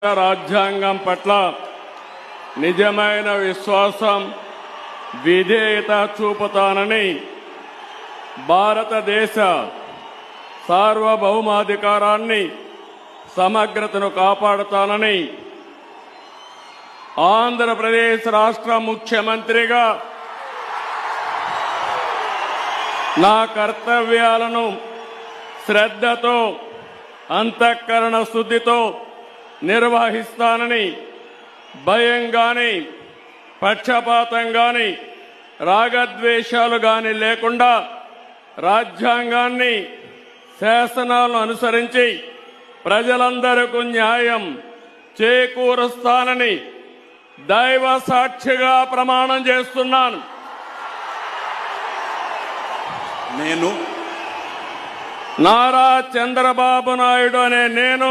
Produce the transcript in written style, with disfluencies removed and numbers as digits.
రాజ్యాంగం పట్ల నిజమైన విశ్వాసం విధేయత చూపుతానని భారతదేశ సార్వభౌమాధికారాన్ని సమగ్రతను కాపాడుతానని ఆంధ్రప్రదేశ్ రాష్ట్ర ముఖ్యమంత్రిగా నా కర్తవ్యాలను శ్రద్ధతో అంతఃకరణ శుద్ధితో నిర్వహిస్తానని భయం గాని పక్షపాతం గాని రాగద్వేషాలు గాని లేకుండా రాజ్యాంగాన్ని శాసనాలను అనుసరించి ప్రజలందరికీ న్యాయం చేకూరుస్తానని దైవ సాక్షిగా ప్రమాణం చేస్తున్నాను. నేను నారా చంద్రబాబు నాయుడు అనే నేను